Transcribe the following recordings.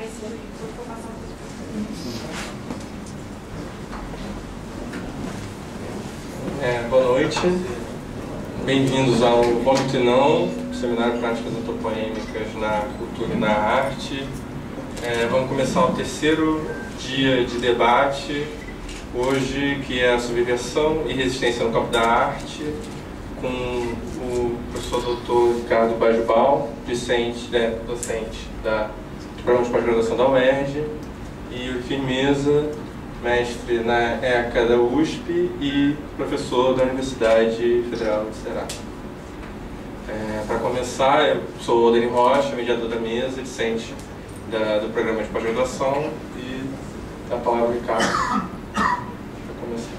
vai ser por formação. Boa noite, bem-vindos ao Vômito e Não, Seminário Práticas Antropoêmicas na Cultura e na Arte. Vamos começar o terceiro dia de debate, hoje, que é a subversão e resistência no campo da arte, com o professor Dr. Ricardo Bajubal, docente de programa de pós-graduação da UERJ, e o Firmeza, mestre na ECA da USP e professor da Universidade Federal do Ceará. Para começar, eu sou o Odeir Rocha, mediador da mesa, discente do programa de pós-graduação, e dá a palavra ao Ricardo para começar.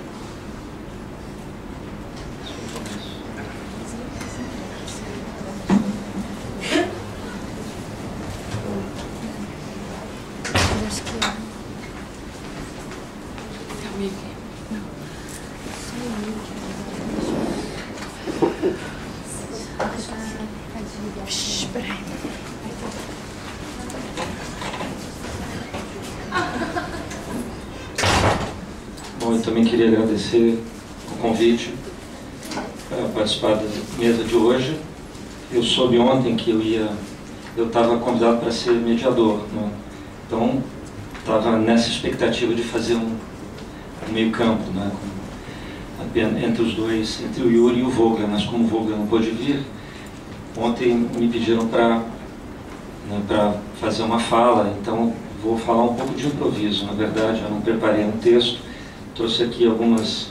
Bom, eu também queria agradecer o convite para participar da mesa de hoje. Eu soube ontem que eu estava convidado para ser mediador, né? Então estava nessa expectativa de fazer um meio campo, né? Entre os dois, entre o Yuri e o Vogler, mas como o Vogler não pôde vir, ontem me pediram para fazer uma fala, então vou falar um pouco de improviso. Na verdade, eu não preparei um texto, trouxe aqui algumas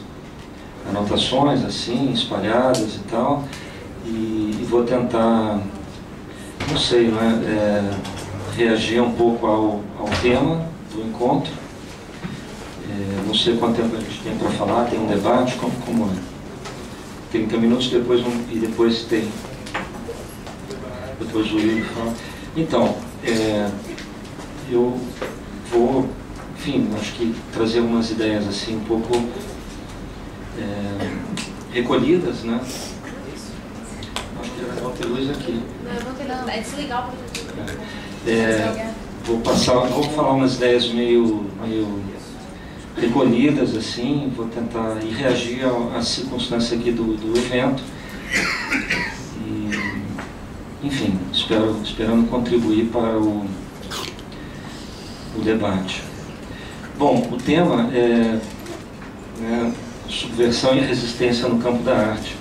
anotações assim, espalhadas e tal, e vou tentar, não sei, reagir um pouco ao tema do encontro. Não sei quanto tempo a gente tem para falar, tem um debate, como é? 30 minutos, depois tem. Depois o Yuri fala. Então, eu vou, enfim, acho que trazer algumas ideias assim, um pouco recolhidas, né? Acho que é legal ter luz aqui. Não, é desligar o vou falar umas ideias meio recolhidas, assim, vou tentar reagir à circunstância aqui do evento. E, enfim, esperando contribuir para o debate. Bom, o tema é subversão e resistência no campo da arte.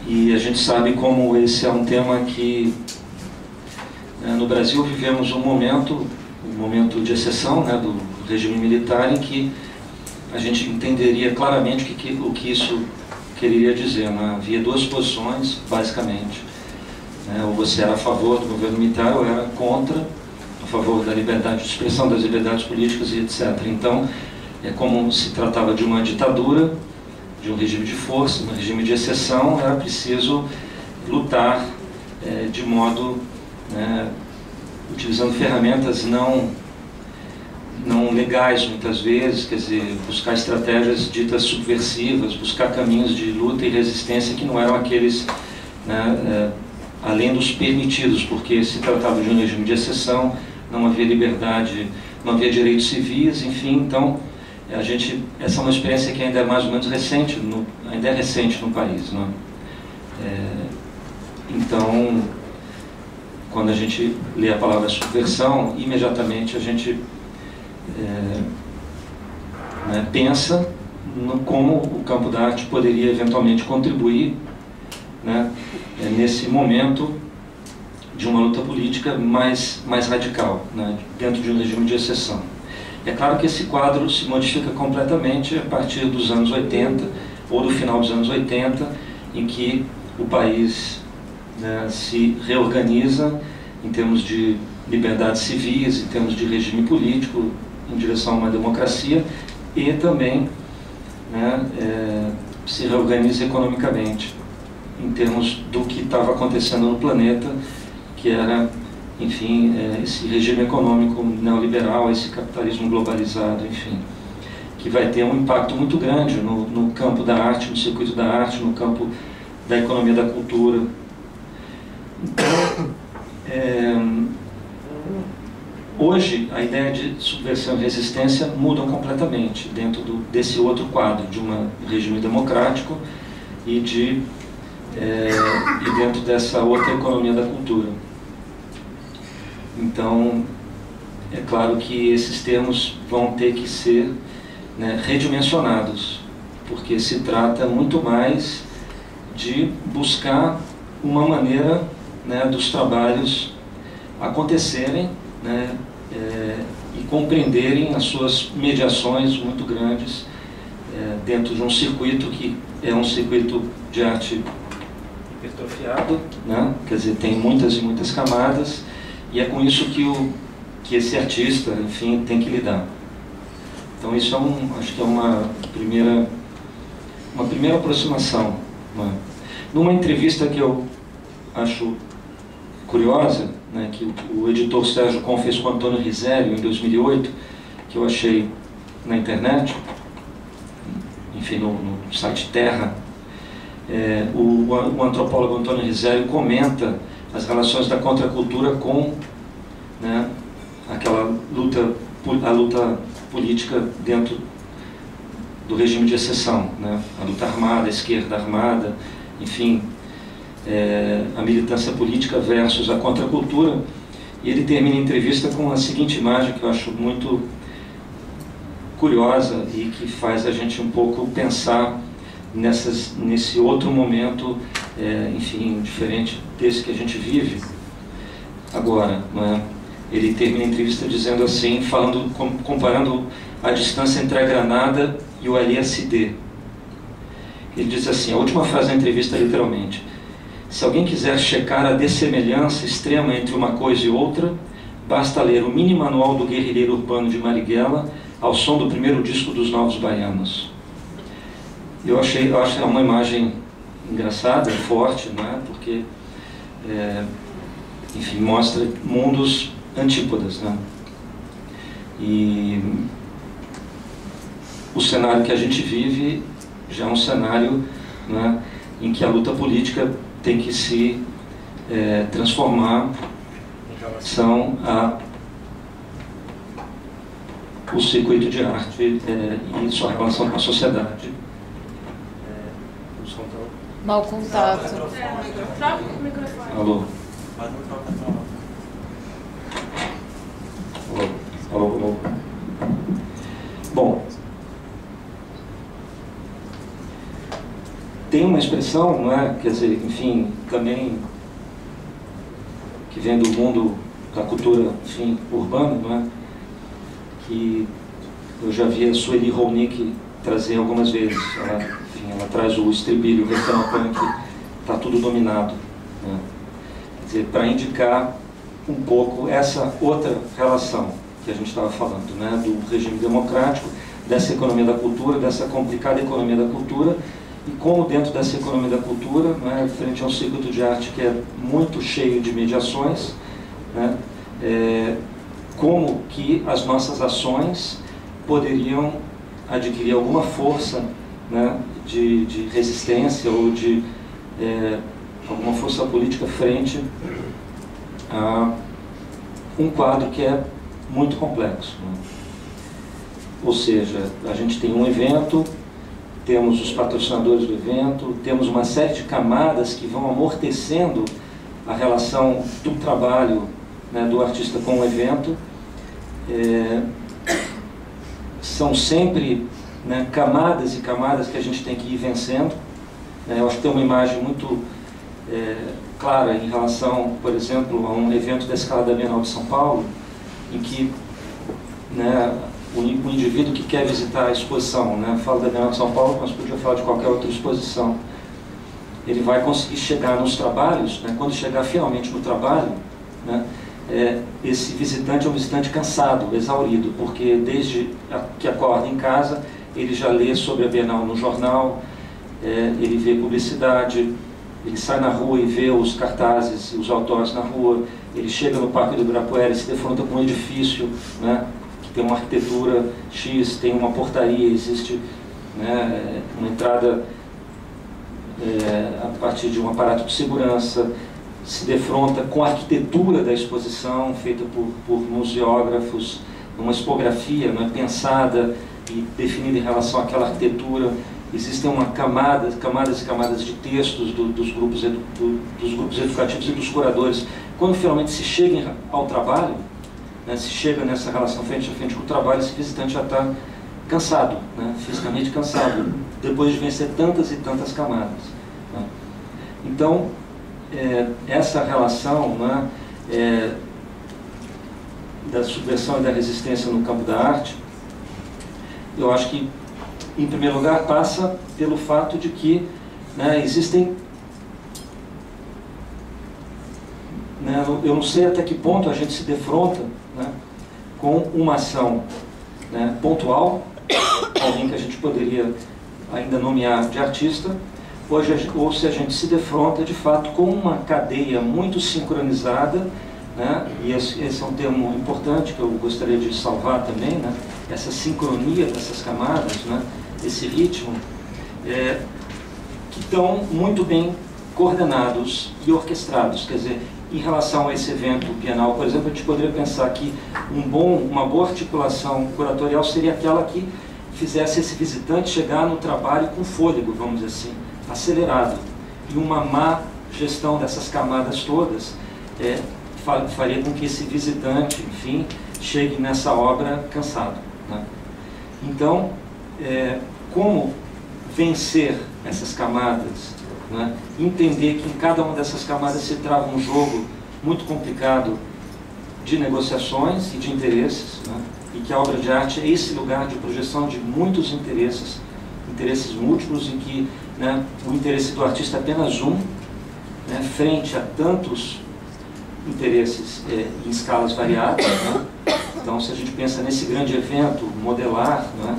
E a gente sabe como esse é um tema que no Brasil vivemos um momento de exceção, né, do regime militar, em que a gente entenderia claramente o que isso queria dizer, né? Havia duas posições, basicamente, né? Ou você era a favor do governo militar ou era contra, a favor da liberdade de expressão, das liberdades políticas e etc. Então, como se tratava de uma ditadura, de um regime de força, um regime de exceção, era preciso lutar de modo, utilizando ferramentas não legais, muitas vezes, quer dizer, buscar estratégias ditas subversivas, buscar caminhos de luta e resistência que não eram aqueles, além dos permitidos, porque se tratava de um regime de exceção, não havia liberdade, não havia direitos civis, enfim. Então, essa é uma experiência que ainda é mais ou menos recente, ainda é recente no país, não é? Então, quando a gente lê a palavra subversão, imediatamente a gente pensa como o campo da arte poderia eventualmente contribuir, nesse momento de uma luta política mais radical, dentro de um regime de exceção. É claro que esse quadro se modifica completamente a partir dos anos 80, ou do final dos anos 80, em que o país se reorganiza em termos de liberdades civis, em termos de regime político, em direção a uma democracia, e também se reorganiza economicamente, em termos do que estava acontecendo no planeta, que era, enfim, esse regime econômico neoliberal, esse capitalismo globalizado, enfim, que vai ter um impacto muito grande no campo da arte, no circuito da arte, no campo da economia da cultura. Então, Hoje, a ideia de subversão e resistência mudam completamente dentro desse outro quadro de um regime democrático e dentro dessa outra economia da cultura. Então, é claro que esses termos vão ter que ser, né, redimensionados, porque se trata muito mais de buscar uma maneira, né, dos trabalhos acontecerem, né, e compreenderem as suas mediações muito grandes dentro de um circuito que é um circuito de arte hipertrofiado, né? Quer dizer, tem muitas e muitas camadas, e é com isso que esse artista, enfim, tem que lidar. Então isso acho que é uma primeira aproximação, né? Numa entrevista que eu acho curiosa, né, que o editor Sérgio Com fez com o Antônio Risério em 2008, que eu achei na internet, enfim, no site Terra, o antropólogo Antônio Risério comenta as relações da contracultura com, né, aquela a luta política dentro do regime de exceção, né, a luta armada, a esquerda armada, enfim, a militância política versus a contracultura. E ele termina a entrevista com a seguinte imagem que eu acho muito curiosa e que faz a gente um pouco pensar nesse outro momento, enfim, diferente desse que a gente vive agora, né? Ele termina a entrevista dizendo assim, comparando a distância entre a Granada e o LSD. Ele diz assim, a última frase da entrevista literalmente: se alguém quiser checar a dessemelhança extrema entre uma coisa e outra, basta ler o mini manual do guerrilheiro urbano de Marighella ao som do primeiro disco dos Novos Baianos. Eu acho uma imagem engraçada, forte, né? Porque, enfim, mostra mundos antípodas, né? E o cenário que a gente vive já é um cenário, né, em que a luta política tem que se transformar em relação ao circuito de arte e sua relação com a sociedade. Mau contato. Troca o microfone. Alô? Alô? Bom, tem uma expressão, não é? Quer dizer, enfim, também que vem do mundo da cultura, enfim, urbana, não é? Que eu já vi a Sueli Rolnick trazer algumas vezes. Ela traz o estribilho, o refrão punk, está tudo dominado, né? Quer dizer, para indicar um pouco essa outra relação que a gente estava falando, né? Do regime democrático, dessa economia da cultura, dessa complicada economia da cultura, e como dentro dessa economia da cultura, né, frente a um circuito de arte que é muito cheio de mediações, né, como que as nossas ações poderiam adquirir alguma força, né, de resistência ou de alguma força política frente a um quadro que é muito complexo, né? Ou seja, a gente tem um evento, temos os patrocinadores do evento, temos uma série de camadas que vão amortecendo a relação do trabalho, né, do artista com o evento. São sempre, né, camadas e camadas que a gente tem que ir vencendo. Eu acho que tem uma imagem muito clara em relação, por exemplo, a um evento da escala da Bienal de São Paulo, em que, né, o indivíduo que quer visitar a exposição, né, fala da Bienal de São Paulo, mas podia falar de qualquer outra exposição, ele vai conseguir chegar nos trabalhos, né, quando chegar finalmente no trabalho, né, esse visitante é um visitante cansado, exaurido, porque desde que acorda em casa, ele já lê sobre a Bienal no jornal, ele vê publicidade, ele sai na rua e vê os cartazes e os outdoors na rua, ele chega no Parque do Ibirapuera e se defronta com um edifício, né, que tem uma arquitetura X, tem uma portaria, existe, né, uma entrada a partir de um aparato de segurança, se defronta com a arquitetura da exposição, feita por museógrafos, uma expografia, não é, pensada e definida em relação àquela arquitetura. Existem camadas e camadas de textos dos grupos educativos e dos curadores. Quando finalmente se chega ao trabalho, né, se chega nessa relação frente a frente com o trabalho, esse visitante já está cansado, né, fisicamente cansado, depois de vencer tantas e tantas camadas. Né. Então, essa relação, né, da subversão e da resistência no campo da arte, eu acho que, em primeiro lugar, passa pelo fato de que, né, existem... Né, eu não sei até que ponto a gente se defronta, né, com uma ação, né, pontual, alguém que a gente poderia ainda nomear de artista, ou se a gente se defronta, de fato, com uma cadeia muito sincronizada, né, e esse é um termo importante que eu gostaria de salvar também, né, essa sincronia dessas camadas, né, esse ritmo, que estão muito bem coordenados e orquestrados. Quer dizer, em relação a esse evento bienal, por exemplo, a gente poderia pensar que uma boa articulação curatorial seria aquela que fizesse esse visitante chegar no trabalho com fôlego, vamos dizer assim, acelerado. E uma má gestão dessas camadas todas faria com que esse visitante, enfim, chegue nessa obra cansado, né? Então, como vencer essas camadas, né? Entender que em cada uma dessas camadas se trava um jogo muito complicado de negociações e de interesses, né? E que a obra de arte é esse lugar de projeção de muitos interesses múltiplos, em que, né, o interesse do artista é apenas um, né, frente a tantos interesses em escalas variadas, né? Então, se a gente pensa nesse grande evento modelar, né,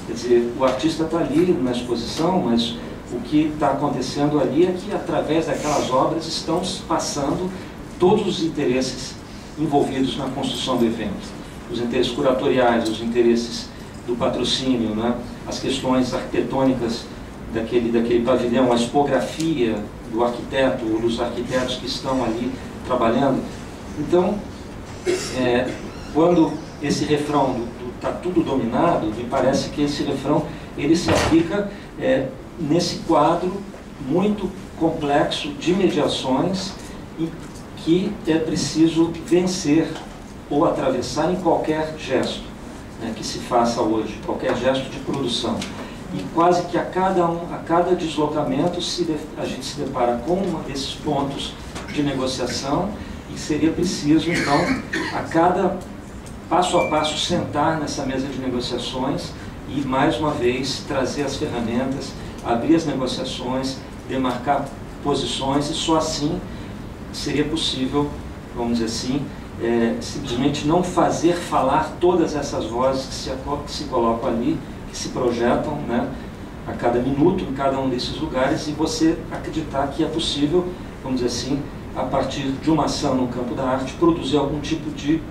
quer dizer, o artista está ali na exposição, mas o que está acontecendo ali é que, através daquelas obras, estão passando todos os interesses envolvidos na construção do evento. Os interesses curatoriais, os interesses do patrocínio, né? As questões arquitetônicas daquele pavilhão, a expografia do arquiteto, ou dos arquitetos que estão ali trabalhando. Então, quando esse refrão está tudo dominado, me parece que esse refrão ele se aplica nesse quadro muito complexo de mediações e que é preciso vencer ou atravessar em qualquer gesto, né, que se faça hoje, qualquer gesto de produção. E quase que a cada deslocamento a gente se depara com um desses pontos de negociação, e seria preciso, então, a cada passo a passo sentar nessa mesa de negociações e, mais uma vez, trazer as ferramentas, abrir as negociações, demarcar posições, e só assim seria possível, vamos dizer assim, simplesmente não fazer falar todas essas vozes que se colocam ali, que se projetam, né, a cada minuto em cada um desses lugares, e você acreditar que é possível, vamos dizer assim, a partir de uma ação no campo da arte, produzir algum tipo de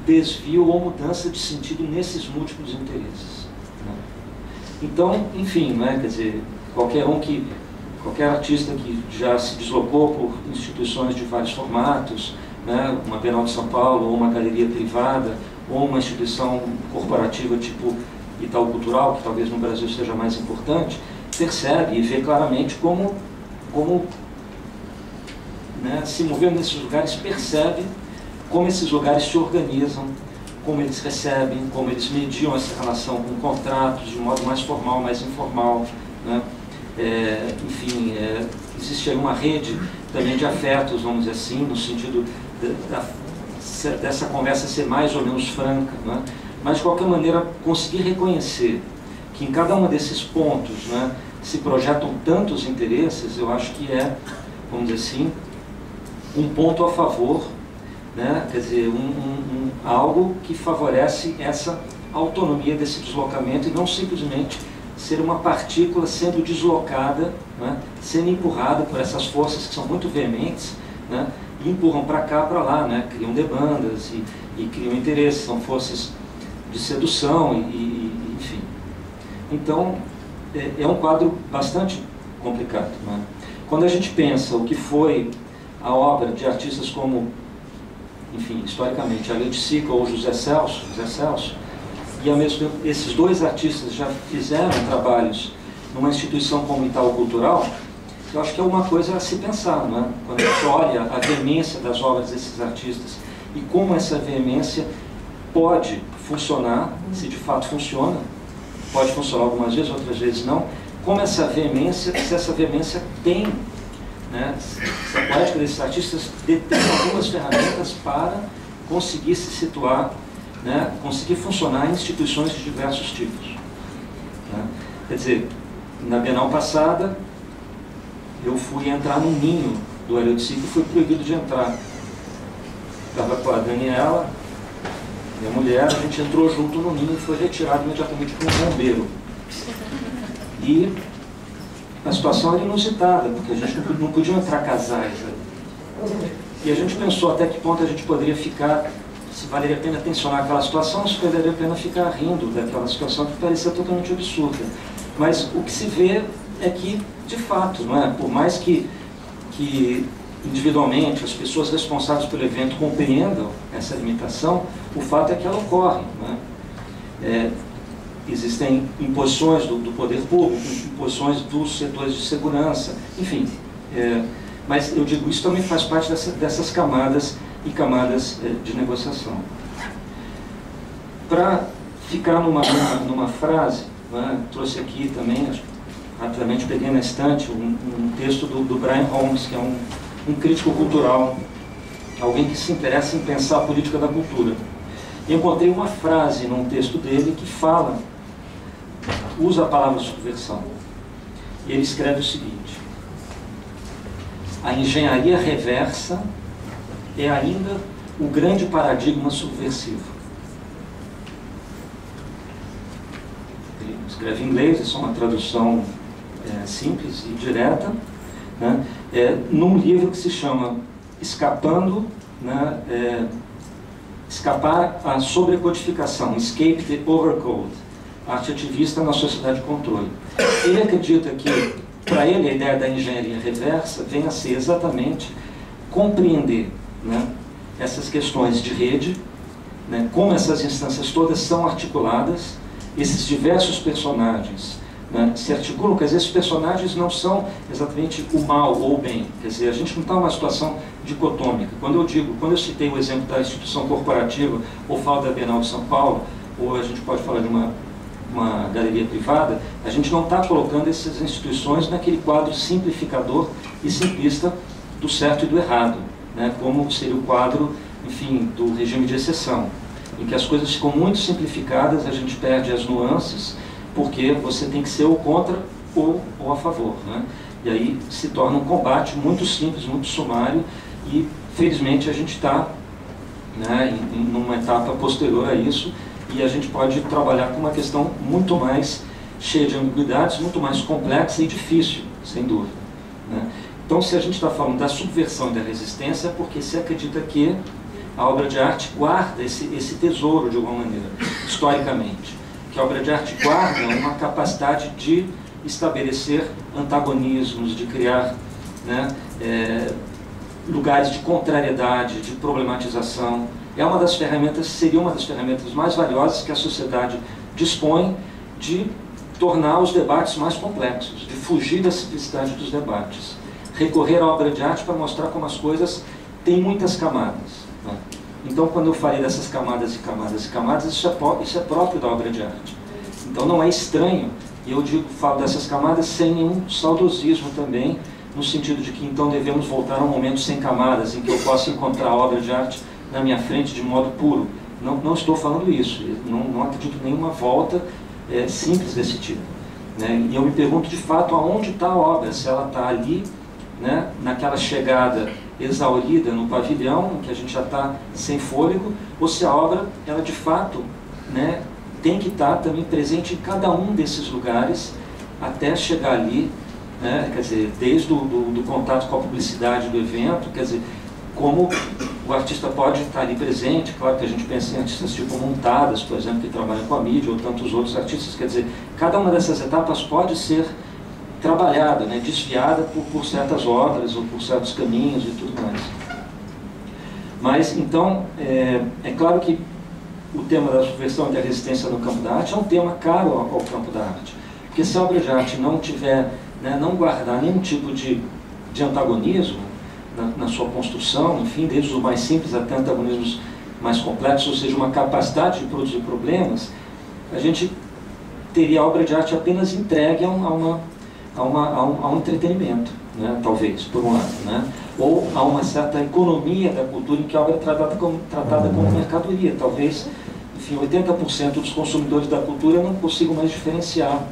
desvio ou mudança de sentido nesses múltiplos interesses, né? Então, enfim, né, quer dizer, qualquer artista que já se deslocou por instituições de vários formatos, né, uma Bienal de São Paulo, ou uma galeria privada, ou uma instituição corporativa tipo Itaú Cultural, que talvez no Brasil seja mais importante, percebe e vê claramente como né, se movendo nesses lugares, percebe como esses lugares se organizam, como eles recebem, como eles mediam essa relação com contratos de modo mais formal, mais informal, né? Enfim, existe aí uma rede também de afetos, vamos dizer assim, no sentido dessa conversa ser mais ou menos franca, né? Mas de qualquer maneira conseguir reconhecer que em cada um desses pontos, né, se projetam tantos interesses, eu acho que vamos dizer assim, um ponto a favor, né? Quer dizer, algo que favorece essa autonomia desse deslocamento, e não simplesmente ser uma partícula sendo deslocada, né, sendo empurrada por essas forças que são muito veementes, né, e empurram para cá, para lá, né, criam demandas e criam interesses, são forças de sedução, enfim. Então, é um quadro bastante complicado, né? Quando a gente pensa o que foi a obra de artistas como, enfim, historicamente, a Letícia ou José Celso, e ao mesmo tempo esses dois artistas já fizeram trabalhos numa instituição como Itaú Cultural, eu acho que é uma coisa a se pensar, não é? Quando a gente olha a veemência das obras desses artistas e como essa veemência pode funcionar, se de fato funciona, pode funcionar algumas vezes, outras vezes não, como essa veemência, se essa veemência tem, né, se a poética desses artistas detém algumas ferramentas para conseguir se situar, né, conseguir funcionar em instituições de diversos tipos. Né? Quer dizer, na Bienal passada, eu fui entrar no ninho do Hélio de Sica e fui proibido de entrar. Estava com a Daniela, minha mulher, a gente entrou junto no ninho e foi retirado imediatamente por um bombeiro. E a situação era inusitada, porque a gente não podia entrar casais. E a gente pensou até que ponto a gente poderia ficar, se valeria a pena tensionar aquela situação, se valeria a pena ficar rindo daquela situação que parecia totalmente absurda. Mas o que se vê é que, de fato, não é? Por mais que individualmente as pessoas responsáveis pelo evento compreendam essa limitação, o fato é que ela ocorre. Não é? Existem imposições do poder público, imposições dos setores de segurança, enfim. Mas eu digo, isso também faz parte dessas camadas e camadas de negociação. Para ficar numa frase, né, trouxe aqui também, rapidamente peguei na estante um texto do Brian Holmes, que é um crítico cultural, alguém que se interessa em pensar a política da cultura. E encontrei uma frase num texto dele que usa a palavra subversão. E ele escreve o seguinte: a engenharia reversa é ainda o grande paradigma subversivo. Ele escreve em inglês, isso é uma tradução simples e direta, né? Num livro que se chama Escapar à Sobrecodificação, Escape the Overcode, Arte Ativista na Sociedade de Controle. Ele acredita que, para ele, a ideia da engenharia reversa vem a ser exatamente compreender, né, essas questões de rede, né, como essas instâncias todas são articuladas, esses diversos personagens, né, se articulam, quer dizer, esses personagens não são exatamente o mal ou o bem, quer dizer, a gente não está numa situação dicotômica. Quando eu citei o exemplo da instituição corporativa, ou falo da Bienal de São Paulo, ou a gente pode falar de uma galeria privada, a gente não está colocando essas instituições naquele quadro simplificador e simplista do certo e do errado, né, como seria o quadro, enfim, do regime de exceção, em que as coisas ficam muito simplificadas, a gente perde as nuances, porque você tem que ser ou contra ou a favor, né? E aí se torna um combate muito simples, muito sumário, e felizmente a gente está, né, numa etapa posterior a isso, e a gente pode trabalhar com uma questão muito mais cheia de ambiguidades, muito mais complexa e difícil, sem dúvida, né? Então, se a gente está falando da subversão e da resistência, é porque se acredita que a obra de arte guarda esse tesouro, de alguma maneira, historicamente. Que a obra de arte guarda uma capacidade de estabelecer antagonismos, de criar, né, lugares de contrariedade, de problematização. É uma das ferramentas, seria uma das ferramentas mais valiosas que a sociedade dispõe de tornar os debates mais complexos, de fugir da simplicidade dos debates. Recorrer à obra de arte para mostrar como as coisas têm muitas camadas, né? Então, quando eu falei dessas camadas e camadas e camadas, isso é próprio da obra de arte. Então, não é estranho, e eu falo dessas camadas sem nenhum saudosismo também, no sentido de que então devemos voltar a um momento sem camadas, em que eu possa encontrar a obra de arte na minha frente de modo puro. Não estou falando isso, não acredito em nenhuma volta simples desse tipo, né? E eu me pergunto de fato aonde está a obra, se ela está ali, né, naquela chegada exaurida no pavilhão, em que a gente já está sem fôlego, ou se a obra, ela de fato, né, tem que estar também presente em cada um desses lugares, até chegar ali, né, quer dizer, desde do contato com a publicidade do evento, quer dizer, como o artista pode estar ali presente. Claro que a gente pensa em artistas tipo Montadas, por exemplo, que trabalham com a mídia, ou tantos outros artistas, quer dizer, cada uma dessas etapas pode ser trabalhada, né, desviada por certas obras ou por certos caminhos e tudo mais. Mas, então, é claro que o tema da subversão e da resistência no campo da arte é um tema caro ao campo da arte. Porque se a obra de arte não tiver, né, não guardar nenhum tipo de antagonismo na sua construção, enfim, desde os mais simples até antagonismos mais complexos, ou seja, uma capacidade de produzir problemas, a gente teria a obra de arte apenas entregue a um entretenimento, né, talvez, por um lado, né, ou a uma certa economia da cultura em que a obra é tratada como mercadoria. Talvez, enfim, 80% dos consumidores da cultura não consigam mais diferenciar,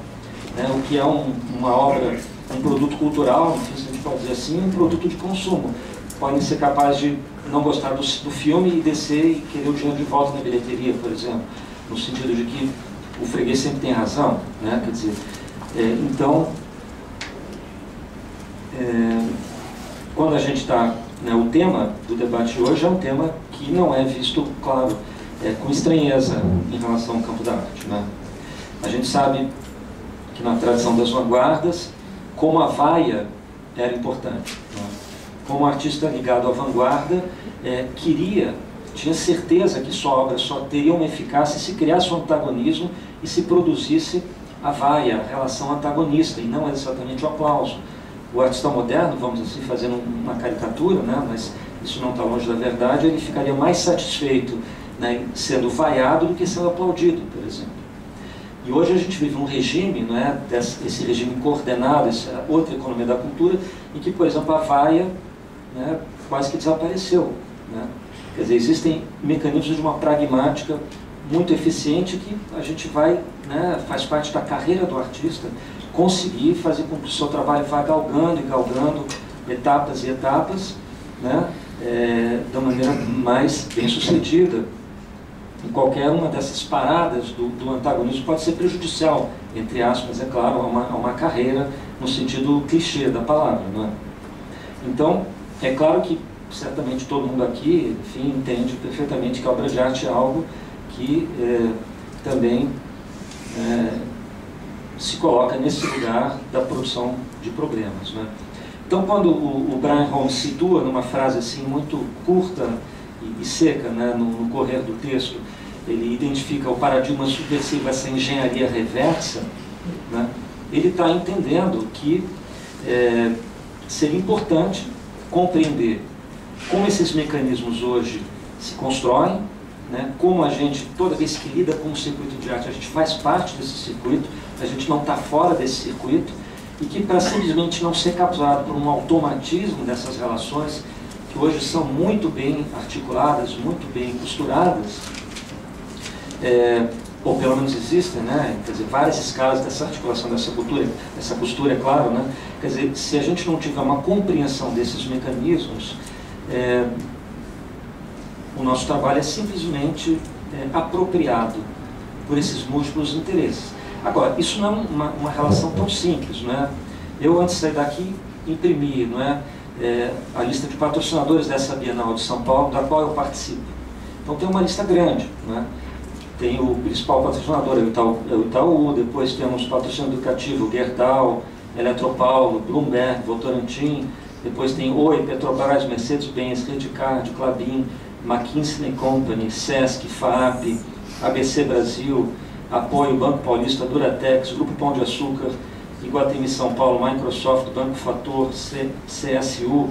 né, o que é uma obra, um produto cultural, enfim, se a gente pode dizer assim, um produto de consumo. Podem ser capazes de não gostar do filme e descer e querer o dinheiro de volta na bilheteria, por exemplo, no sentido de que o freguês sempre tem razão, né? Quer dizer, então, quando a gente está, né, o tema do debate de hoje é um tema que não é visto, claro, com estranheza em relação ao campo da arte, né? A gente sabe que na tradição das vanguardas, como a vaia era importante, né? Como artista ligado à vanguarda, tinha certeza que sua obra só teria uma eficácia se criasse um antagonismo e se produzisse a vaia, a relação antagonista, e não exatamente o aplauso. O artista moderno, vamos assim, fazendo uma caricatura, né, mas isso não está longe da verdade, ele ficaria mais satisfeito, né, sendo vaiado do que sendo aplaudido, por exemplo. E hoje a gente vive um regime, não é, esse regime coordenado, essa outra economia da cultura, em que, por exemplo, a vaia, né, quase que desapareceu, né? Quer dizer, existem mecanismos de uma pragmática muito eficiente que a gente vai, né, faz parte da carreira do artista, conseguir fazer com que o seu trabalho vá galgando e galgando etapas e etapas, né, da maneira mais bem sucedida. Em qualquer uma dessas paradas do antagonismo pode ser prejudicial, entre aspas, é claro, a uma carreira no sentido clichê da palavra, não é? Então, é claro que certamente todo mundo aqui, enfim, entende perfeitamente que a obra de arte é algo que também se coloca nesse lugar da produção de problemas, né? Então, quando o Brian Holmes situa numa frase assim muito curta e seca, né, no correr do texto, ele identifica o paradigma subversivo, essa engenharia reversa, né, ele está entendendo que seria importante compreender como esses mecanismos hoje se constroem, né, como a gente, toda vez que lida com um circuito de arte, a gente faz parte desse circuito, a gente não está fora desse circuito, e que para simplesmente não ser capturado por um automatismo dessas relações, que hoje são muito bem articuladas, muito bem costuradas, ou pelo menos existem, né, quer dizer, várias escalas dessa articulação, dessa costura, é claro, né, quer dizer, se a gente não tiver uma compreensão desses mecanismos, o nosso trabalho é simplesmente apropriado por esses múltiplos interesses. Agora, isso não é uma relação tão simples, não é? Eu, antes de sair daqui, imprimi, não é, a lista de patrocinadores dessa Bienal de São Paulo, da qual eu participo. Então tem uma lista grande, não é? Tem o principal patrocinador, é o Itaú, depois temos o patrocinador educativo, Gerdau, Eletropaulo, Bloomberg, Votorantim, depois tem Oi, Petrobras, Mercedes-Benz, Redcard, Klabin, McKinsey & Company, Sesc, FAAP, ABC Brasil, Apoio, Banco Paulista, Duratex, Grupo Pão de Açúcar, Iguatemi São Paulo, Microsoft, Banco Fator, CSU,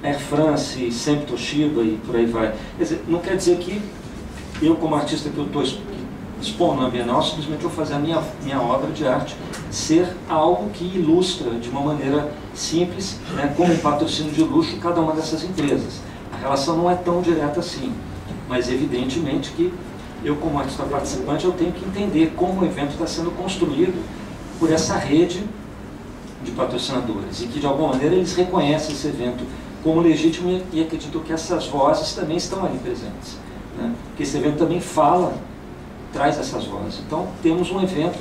Air France, Sempre Toshiba e por aí vai. Quer dizer, não quer dizer que eu, como artista que eu estou expondo na Bienal, simplesmente vou fazer a minha obra de arte ser algo que ilustra de uma maneira simples, né, como um patrocínio de luxo, cada uma dessas empresas. A relação não é tão direta assim, mas evidentemente que eu, como artista participante, eu tenho que entender como o evento está sendo construído por essa rede de patrocinadores, e que de alguma maneira eles reconhecem esse evento como legítimo e acreditam que essas vozes também estão ali presentes, né? Que esse evento também traz essas vozes. Então temos um evento,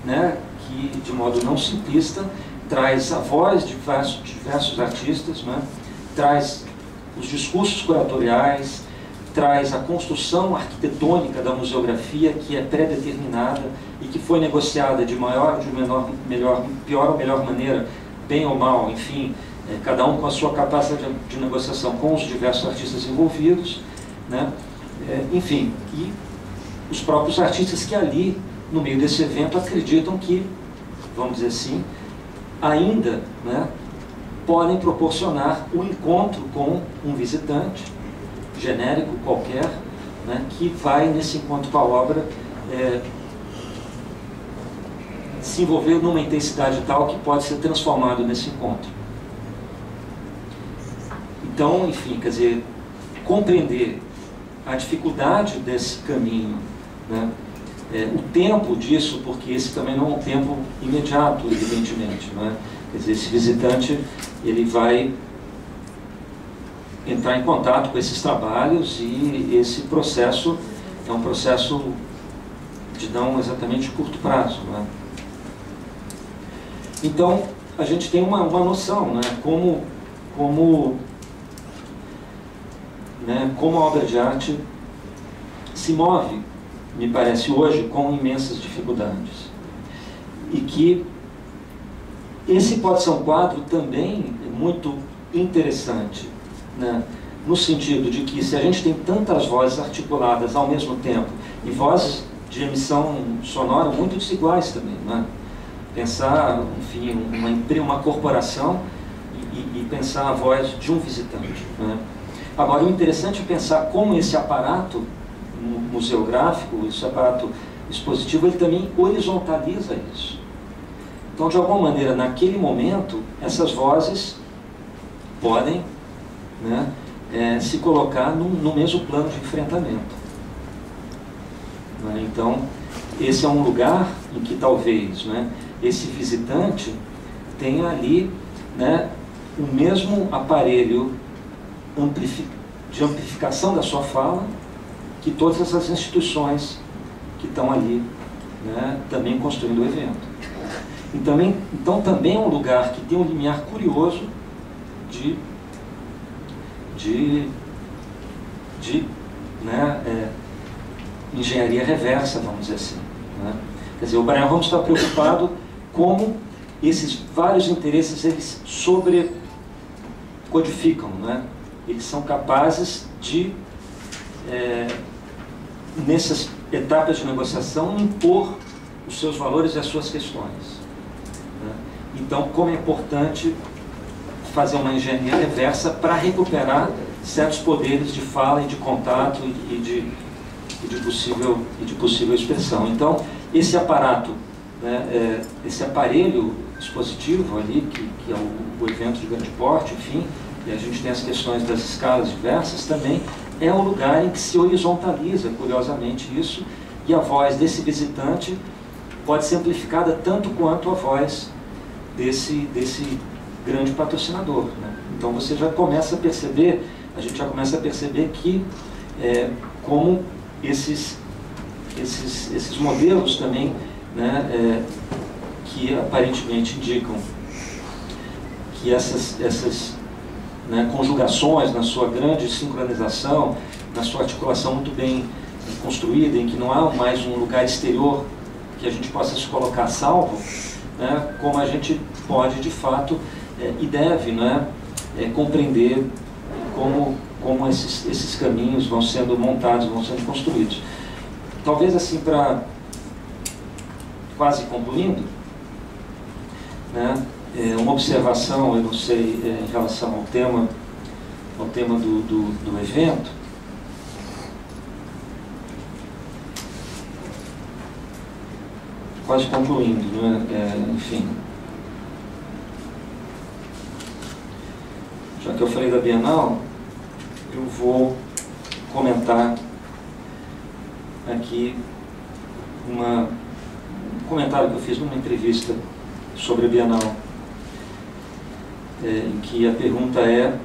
né, que de modo não simplista traz a voz de diversos artistas, né, traz os discursos curatoriais, traz a construção arquitetônica da museografia, que é pré-determinada e que foi negociada de maior, de menor, melhor, pior ou melhor maneira, bem ou mal, enfim, cada um com a sua capacidade de negociação com os diversos artistas envolvidos, né? Enfim, e os próprios artistas que ali, no meio desse evento, acreditam que, vamos dizer assim, ainda, né, podem proporcionar um encontro com um visitante genérico qualquer, né, que vai nesse encontro com a obra se envolver numa intensidade tal que pode ser transformado nesse encontro. Então, enfim, quer dizer, compreender a dificuldade desse caminho, né, o tempo disso, porque esse também não é um tempo imediato, evidentemente, né? Quer dizer, esse visitante, ele vai entrar em contato com esses trabalhos e esse processo é um processo de não exatamente curto prazo, né? Então, a gente tem uma noção, né, como a obra de arte se move, me parece hoje, com imensas dificuldades. E que esse pode ser um quadro também muito interessante, né, no sentido de que se a gente tem tantas vozes articuladas ao mesmo tempo, e vozes de emissão sonora muito desiguais também, né? Pensar, enfim, uma corporação e pensar a voz de um visitante, né? Agora, o interessante é pensar como esse aparato museográfico, esse aparato expositivo, ele também horizontaliza isso. Então, de alguma maneira, naquele momento, essas vozes podem, né, se colocar no mesmo plano de enfrentamento, né? Então, esse é um lugar em que talvez, né, esse visitante tenha ali, né, o mesmo aparelho de amplificação da sua fala que todas essas instituições que estão ali, né, também construindo o evento. Então também é um lugar que tem um limiar curioso de engenharia reversa, vamos dizer assim, né? Quer dizer, o Brian Holmes está preocupado como esses vários interesses eles sobrecodificam, né? Eles são capazes de, nessas etapas de negociação, impor os seus valores e as suas questões, né? Então, como é importante fazer uma engenharia reversa para recuperar certos poderes de fala e de contato e de possível expressão. Então, esse aparato, né, esse aparelho expositivo ali, que é o evento de grande porte, enfim, e a gente tem as questões das escalas diversas, também é um lugar em que se horizontaliza, curiosamente, isso, e a voz desse visitante pode ser amplificada tanto quanto a voz desse grande patrocinador, né? Então você já começa a perceber, a gente já começa a perceber que como esses modelos também, né, que aparentemente indicam que essas né, conjugações na sua grande sincronização, na sua articulação muito bem construída, em que não há mais um lugar exterior que a gente possa se colocar a salvo, né, como a gente pode de fato e deve, né, compreender como esses caminhos vão sendo montados, vão sendo construídos. Talvez assim, para quase concluindo, né, uma observação, eu não sei, em relação ao tema do evento. Quase concluindo, né, enfim. Já que eu falei da Bienal, eu vou comentar aqui um comentário que eu fiz numa entrevista sobre a Bienal, em que a pergunta é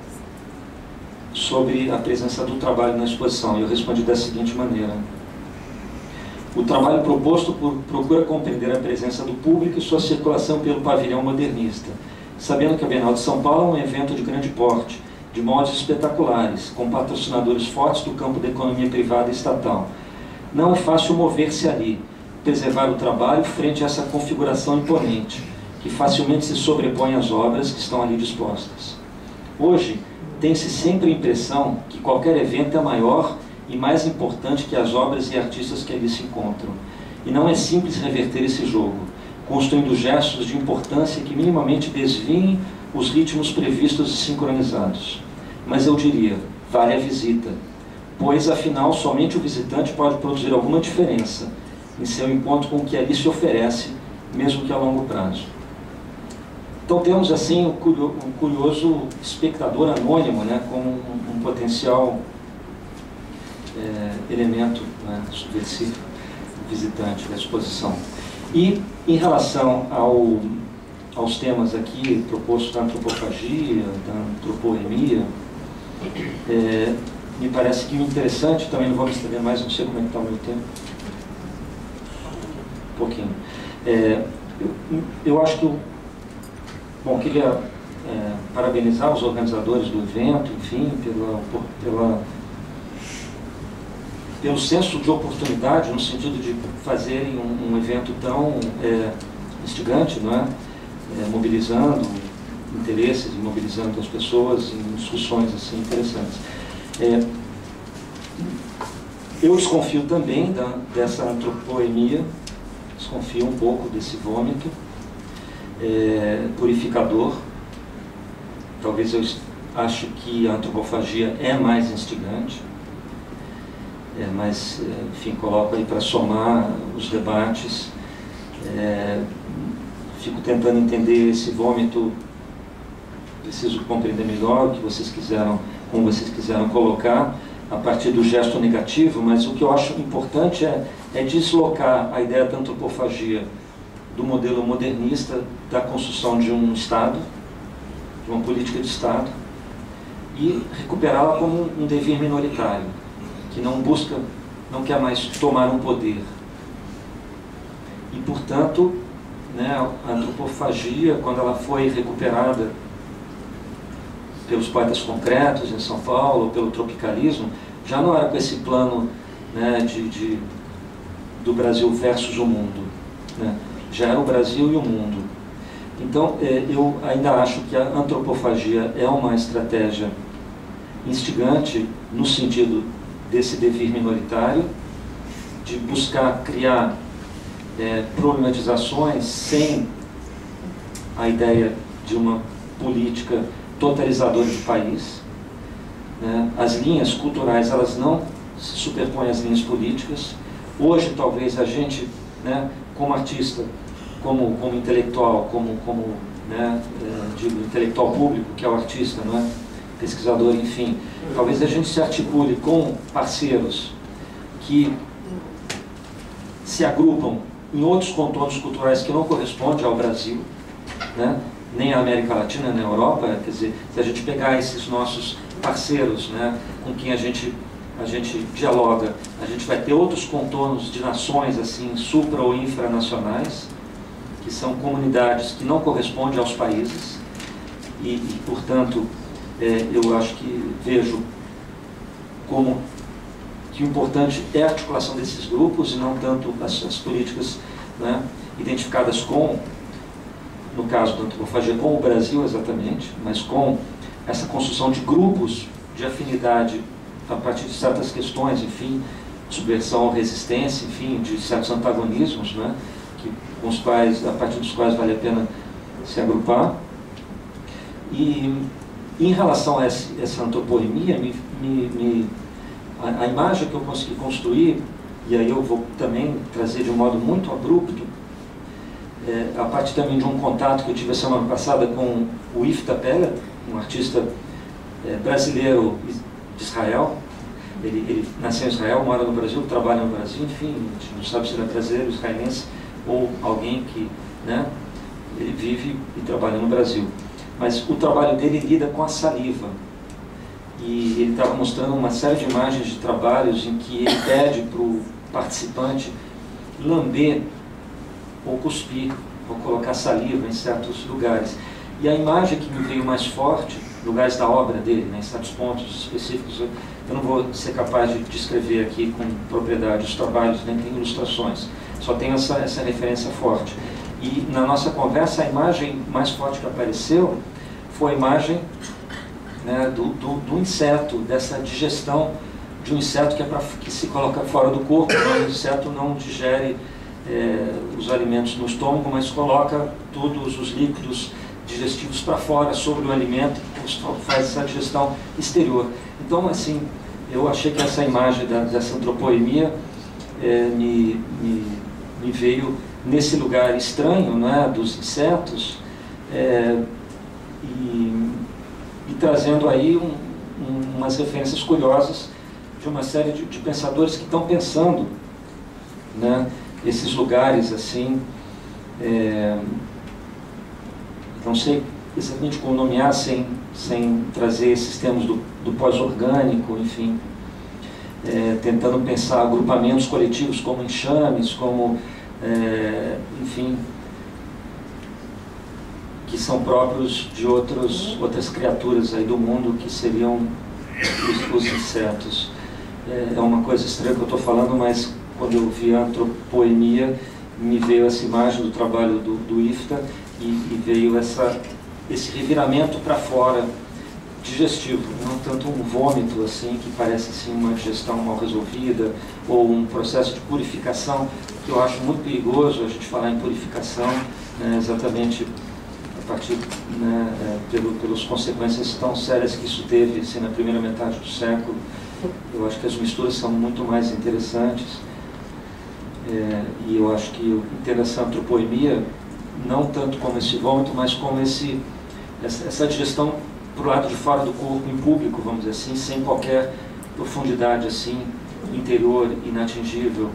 sobre a presença do trabalho na exposição, e eu respondi da seguinte maneira: o trabalho proposto procura compreender a presença do público e sua circulação pelo pavilhão modernista, sabendo que a Bienal de São Paulo é um evento de grande porte, de moldes espetaculares, com patrocinadores fortes do campo da economia privada e estatal. Não é fácil mover-se ali, preservar o trabalho frente a essa configuração imponente, que facilmente se sobrepõe às obras que estão ali dispostas. Hoje, tem-se sempre a impressão que qualquer evento é maior e mais importante que as obras e artistas que ali se encontram. E não é simples reverter esse jogo, construindo gestos de importância que minimamente desviem os ritmos previstos e sincronizados. Mas eu diria, vale a visita, pois afinal somente o visitante pode produzir alguma diferença em seu encontro com o que ali se oferece, mesmo que a longo prazo. Então temos assim um curioso espectador anônimo, né, como um potencial elemento, né, subversivo, visitante da exposição. E em relação aos temas aqui propostos da antropofagia, da antropoemia, me parece que o interessante, também não vou me estender mais, não sei como é que está o meu tempo. Um pouquinho. Eu acho que bom, queria parabenizar os organizadores do evento, enfim, pelo senso de oportunidade, no sentido de fazerem um evento tão instigante, não é? Mobilizando interesses e mobilizando as pessoas em discussões assim, interessantes. Eu desconfio também dessa antropoemia, desconfio um pouco desse vômito purificador. Talvez eu acho que a antropofagia é mais instigante, mas, enfim, coloco aí para somar os debates. Fico tentando entender esse vômito, preciso compreender melhor o que vocês quiseram, como vocês quiseram colocar, a partir do gesto negativo, mas o que eu acho importante é deslocar a ideia da antropofagia do modelo modernista da construção de um Estado, de uma política de Estado, e recuperá-la como um devir minoritário, que não quer mais tomar um poder. E, portanto, né, a antropofagia, quando ela foi recuperada pelos poetas concretos em São Paulo, pelo tropicalismo, já não era com esse plano, né, do Brasil versus o mundo, né? Já era o Brasil e o mundo. Então, eu ainda acho que a antropofagia é uma estratégia instigante no sentido desse devir minoritário, de buscar criar problematizações sem a ideia de uma política totalizadora de país, né? As linhas culturais, elas não se superpõem às linhas políticas. Hoje, talvez, a gente, né, como artista, como intelectual, né, digo, intelectual público, que é o artista, não é? Pesquisador, enfim, talvez a gente se articule com parceiros que se agrupam em outros contornos culturais que não correspondem ao Brasil, né? Nem à América Latina, nem à Europa. Quer dizer, se a gente pegar esses nossos parceiros, né, com quem a gente dialoga, a gente vai ter outros contornos de nações assim, supra ou infranacionais, que são comunidades que não correspondem aos países, e portanto, eu acho que vejo como que o importante é a articulação desses grupos e não tanto as políticas, né, identificadas com, no caso da antropofagia, com o Brasil exatamente, mas com essa construção de grupos de afinidade a partir de certas questões, enfim, subversão, resistência, enfim, de certos antagonismos, né, com os quais, a partir dos quais vale a pena se agrupar. E em relação a essa antropoemia, a imagem que eu consegui construir, e aí eu vou também trazer de um modo muito abrupto, a partir também de um contato que eu tive a semana passada com o Ifta Pellet, um artista brasileiro de Israel. Ele nasceu em Israel, mora no Brasil, trabalha no Brasil, enfim, a gente não sabe se ele é brasileiro, israelense ou alguém que, né, ele vive e trabalha no Brasil. Mas o trabalho dele lida com a saliva. E ele estava mostrando uma série de imagens de trabalhos em que ele pede para o participante lamber ou cuspir, ou colocar saliva em certos lugares. E a imagem que me veio mais forte lugares da obra dele, né, em certos pontos específicos. Eu não vou ser capaz de descrever aqui com propriedade os trabalhos, nem tem ilustrações, só tenho essa referência forte. E na nossa conversa, a imagem mais forte que apareceu foi a imagem, né, do inseto, dessa digestão de um inseto que se coloca fora do corpo. O inseto não digere os alimentos no estômago, mas coloca todos os líquidos digestivos para fora, sobre o alimento, e faz essa digestão exterior. Então, assim, eu achei que essa imagem dessa antropoemia me veio nesse lugar estranho, né, dos insetos, e trazendo aí umas referências curiosas de uma série de pensadores que estão pensando, né, esses lugares assim, não sei exatamente como nomear sem trazer esses termos do pós-orgânico, enfim, tentando pensar agrupamentos coletivos como enxames, como, enfim, que são próprios de outras criaturas aí do mundo, que seriam os insetos. É uma coisa estranha que eu estou falando, mas quando eu vi a antropoemia, me veio essa imagem do trabalho do IFTA e veio esse reviramento para fora, digestivo, não tanto um vômito assim, que parece assim uma digestão mal resolvida, ou um processo de purificação, que eu acho muito perigoso a gente falar em purificação, né, exatamente a partir, né, pelas consequências tão sérias que isso teve assim, na primeira metade do século. Eu acho que as misturas são muito mais interessantes, e eu acho que eu entendo essa antropoemia não tanto como esse vômito, mas como essa digestão para o lado de fora do corpo, em público, vamos dizer assim, sem qualquer profundidade assim, interior, inatingível,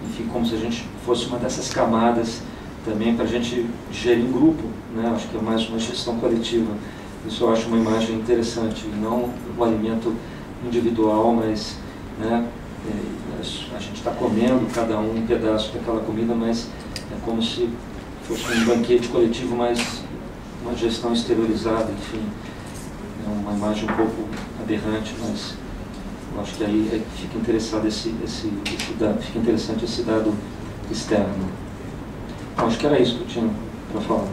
enfim, como se a gente fosse uma dessas camadas também para a gente digerir em grupo, né? Acho que é mais uma digestão coletiva. Isso eu acho uma imagem interessante, não o alimento individual, mas, né, a gente está comendo cada um pedaço daquela comida, mas é como se fosse um banquete coletivo, mas uma gestão exteriorizada, enfim. É uma imagem um pouco aberrante, mas eu acho que aí fica interessante esse dado externo. Então, acho que era isso que eu tinha para falar.